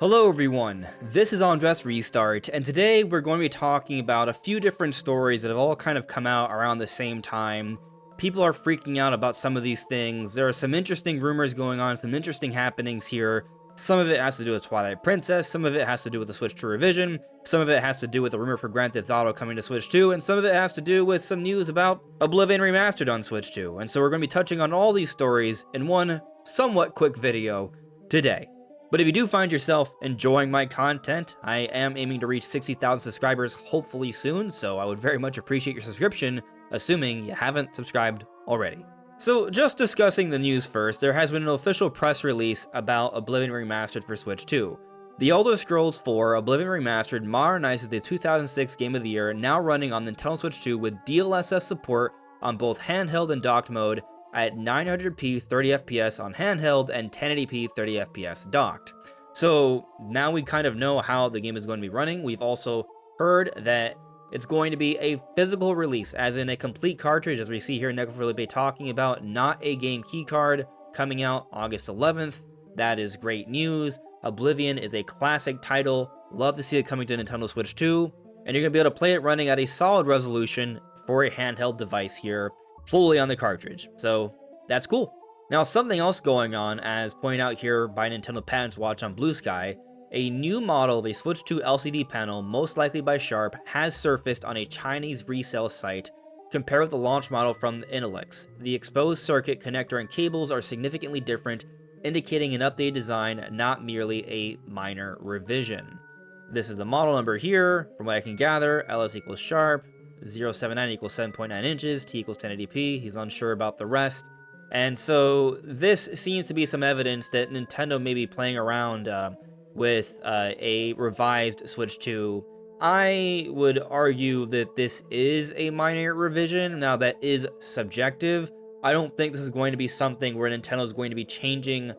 Hello everyone, this is AndresRestart, and today we're going to be talking about a few different stories that have all kind of come out around the same time. People are freaking out about some of these things. There are some interesting rumors going on, some interesting happenings here. Some of it has to do with Twilight Princess, some of it has to do with the Switch 2 revision, some of it has to do with the rumor for Grand Theft Auto coming to Switch 2, and some of it has to do with some news about Oblivion Remastered on Switch 2. And so we're going to be touching on all these stories in one somewhat quick video today. But if you do find yourself enjoying my content, I am aiming to reach 60,000 subscribers hopefully soon, so I would very much appreciate your subscription, assuming you haven't subscribed already. So just discussing the news first, there has been an official press release about Oblivion Remastered for Switch 2. The Elder Scrolls 4 Oblivion Remastered modernizes the 2006 Game of the Year, now running on Nintendo Switch 2 with DLSS support on both handheld and docked mode, at 900p 30fps on handheld and 1080p 30fps docked. So now we kind of know how the game is going to be running. We've also heard that it's going to be a physical release, as in a complete cartridge, as we see here Neko Felipe talking about, not a game keycard, coming out August 11th. That is great news. Oblivion is a classic title. Love to see it coming to Nintendo Switch 2. And you're going to be able to play it running at a solid resolution for a handheld device here, fully on the cartridge, so that's cool. Now, something else going on, as pointed out here by Nintendo Patents Watch on Blue Sky, a new model of a Switch 2 LCD panel, most likely by Sharp, has surfaced on a Chinese resale site, compared with the launch model from Intelix. The exposed circuit, connector, and cables are significantly different, indicating an updated design, not merely a minor revision. This is the model number here. From what I can gather, LS equals Sharp, 079 equals 7.9 inches, T equals 1080p, he's unsure about the rest. And so this seems to be some evidence that Nintendo may be playing around with a revised Switch 2. I would argue that this is a minor revision. Now, that is subjective. I don't think this is going to be something where Nintendo is going to be changing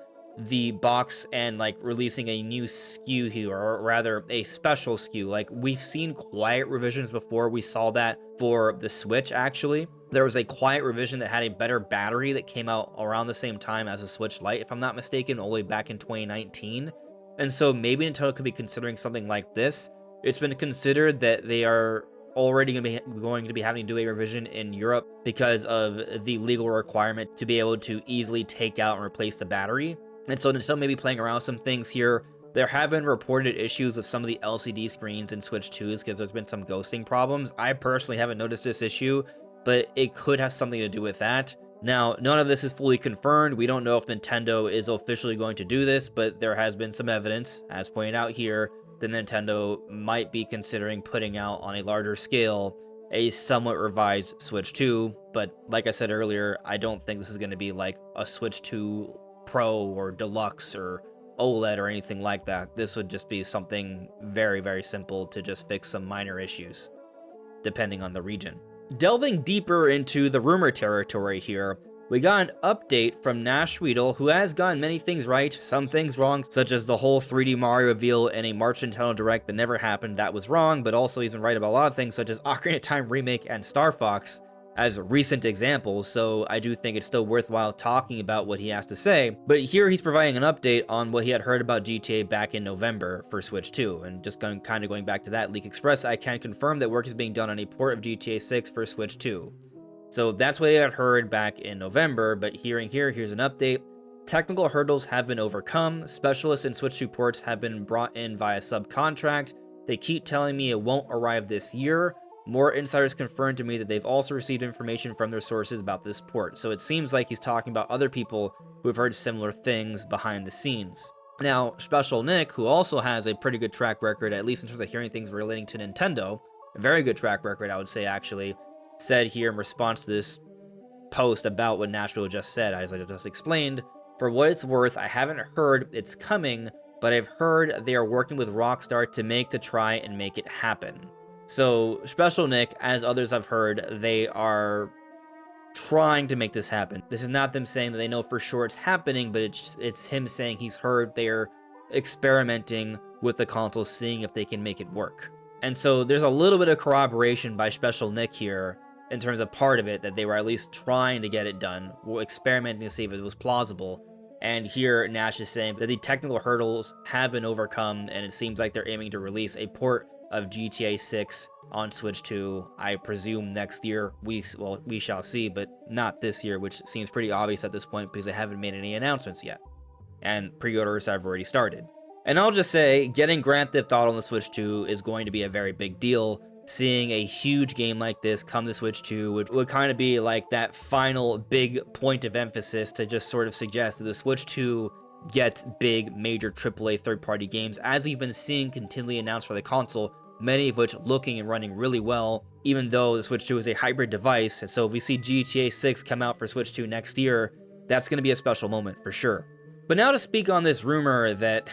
the box and like releasing a new SKU here, or rather a special SKU. Like, we've seen quiet revisions before. We saw that for the Switch, actually. There was a quiet revision that had a better battery that came out around the same time as the Switch Lite, if I'm not mistaken, only back in 2019. And so maybe Nintendo could be considering something like this. It's been considered that they are already going to be having to do a revision in Europe because of the legal requirement to be able to easily take out and replace the battery. And so Nintendo may be playing around with some things here. There have been reported issues with some of the LCD screens in Switch 2s because there's been some ghosting problems. I personally haven't noticed this issue, but it could have something to do with that. Now, none of this is fully confirmed. We don't know if Nintendo is officially going to do this, but there has been some evidence, as pointed out here, that Nintendo might be considering putting out on a larger scale a somewhat revised Switch 2. But like I said earlier, I don't think this is going to be like a Switch 2 Pro or Deluxe or OLED or anything like that. This would just be something very, very simple to just fix some minor issues, depending on the region. Delving deeper into the rumor territory here, we got an update from Nash Weedle, who has gotten many things right, some things wrong, such as the whole 3D Mario reveal in a March Nintendo Direct that never happened. That was wrong, but also he's been right about a lot of things, such as Ocarina of Time Remake and Star Fox, as recent examples, so I do think it's still worthwhile talking about what he has to say. But here he's providing an update on what he had heard about GTA back in November for Switch 2, and just kind of going back to that Leak Express, I can confirm that work is being done on a port of GTA 6 for Switch 2. So that's what he had heard back in November, but here's an update. Technical hurdles have been overcome. Specialists in Switch 2 ports have been brought in via subcontract. They keep telling me it won't arrive this year. More insiders confirmed to me that they've also received information from their sources about this port. So it seems like he's talking about other people who have heard similar things behind the scenes. Now, Special Nick, who also has a pretty good track record, at least in terms of hearing things relating to Nintendo, a very good track record, I would say, actually, said here in response to this post about what Nashville just said, as I just explained, for what it's worth, I haven't heard it's coming, but I've heard they are working with Rockstar to try and make it happen. So, Special Nick, as others I've heard, they are trying to make this happen. This is not them saying that they know for sure it's happening, but it's him saying he's heard they're experimenting with the console, seeing if they can make it work. And so there's a little bit of corroboration by Special Nick here in terms of part of it, that they were at least trying to get it done, experimenting to see if it was plausible. And here Nash is saying that the technical hurdles have been overcome, and it seems like they're aiming to release a port of GTA 6 on Switch 2. I presume next year. We shall see, but not this year, which seems pretty obvious at this point because they haven't made any announcements yet. And pre-orders have already started. And I'll just say, getting Grand Theft Auto on the Switch 2 is going to be a very big deal. Seeing a huge game like this come to Switch 2 would kind of be like that final big point of emphasis to just sort of suggest that the Switch 2 gets big, major AAA third-party games, as we've been seeing continually announced for the console, many of which looking and running really well, even though the Switch 2 is a hybrid device. And so if we see GTA 6 come out for Switch 2 next year, that's going to be a special moment for sure. But now to speak on this rumor that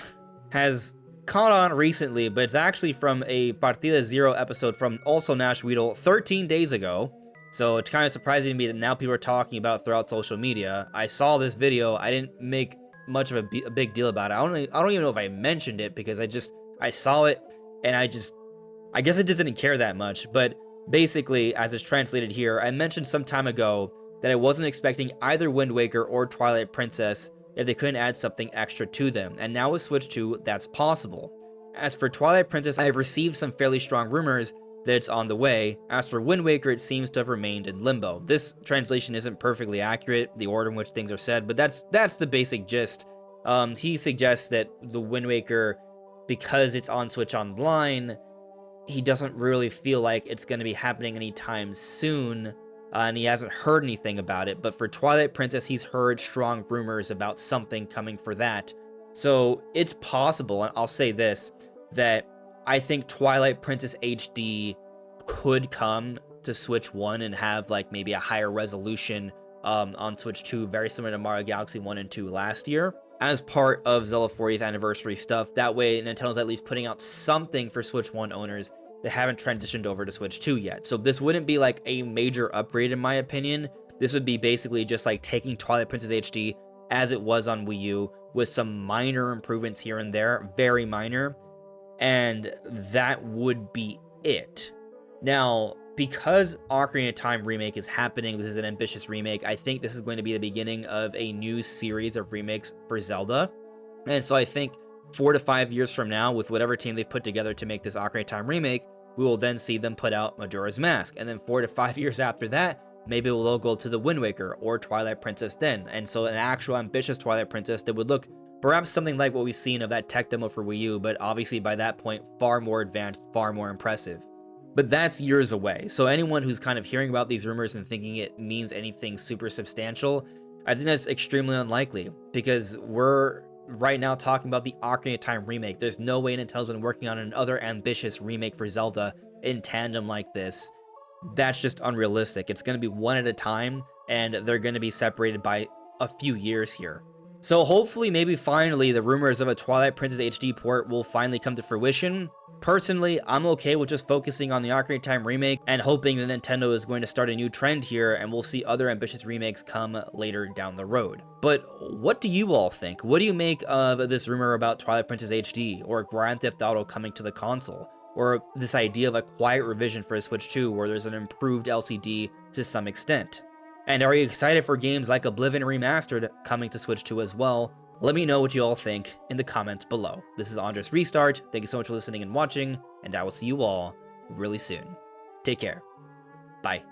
has caught on recently, but it's actually from a Partida Zero episode from also Nash Weedle 13 days ago. So it's kind of surprising to me that now people are talking about it throughout social media. I saw this video. I didn't make much of a big deal about it. I don't even know if I mentioned it because I saw it and I guess I just didn't care that much. But basically, as it's translated here, I mentioned some time ago that I wasn't expecting either Wind Waker or Twilight Princess if they couldn't add something extra to them, and now with Switch 2, that's possible. As for Twilight Princess, I have received some fairly strong rumors that it's on the way. As for Wind Waker, it seems to have remained in limbo. This translation isn't perfectly accurate, the order in which things are said, but that's the basic gist. He suggests that the Wind Waker, because it's on Switch Online, he doesn't really feel like it's going to be happening anytime soon, and he hasn't heard anything about it. But for Twilight Princess, he's heard strong rumors about something coming for that. So it's possible, and I'll say this, that I think Twilight Princess HD could come to Switch 1 and have like maybe a higher resolution on Switch 2, very similar to Mario Galaxy 1 and 2 last year, as part of Zelda 40th anniversary stuff. That way, Nintendo's at least putting out something for Switch 1 owners that haven't transitioned over to Switch 2 yet. So this wouldn't be like a major upgrade in my opinion. This would be basically just like taking Twilight Princess HD as it was on Wii U with some minor improvements here and there, very minor, and that would be it. Now, because Ocarina of Time Remake is happening, this is an ambitious remake, I think this is going to be the beginning of a new series of remakes for Zelda. And so I think 4 to 5 years from now, with whatever team they've put together to make this Ocarina of Time Remake, we will then see them put out Majora's Mask. And then 4 to 5 years after that, maybe we'll go to the Wind Waker or Twilight Princess then. And so an actual ambitious Twilight Princess that would look perhaps something like what we've seen of that tech demo for Wii U, but obviously by that point, far more advanced, far more impressive. But that's years away. So anyone who's kind of hearing about these rumors and thinking it means anything super substantial, I think that's extremely unlikely, because we're right now talking about the Ocarina of Time remake. There's no way Nintendo's been working on another ambitious remake for Zelda in tandem like this. That's just unrealistic. It's going to be one at a time, and they're going to be separated by a few years here. So hopefully, maybe finally, the rumors of a Twilight Princess HD port will finally come to fruition. Personally, I'm okay with just focusing on the Ocarina of Time remake and hoping that Nintendo is going to start a new trend here and we'll see other ambitious remakes come later down the road. But what do you all think? What do you make of this rumor about Twilight Princess HD or Grand Theft Auto coming to the console? Or this idea of a quiet revision for Switch 2 where there's an improved LCD to some extent? And are you excited for games like Oblivion Remastered coming to Switch 2 as well? Let me know what you all think in the comments below. This is AndresRestart. Thank you so much for listening and watching, and I will see you all really soon. Take care. Bye.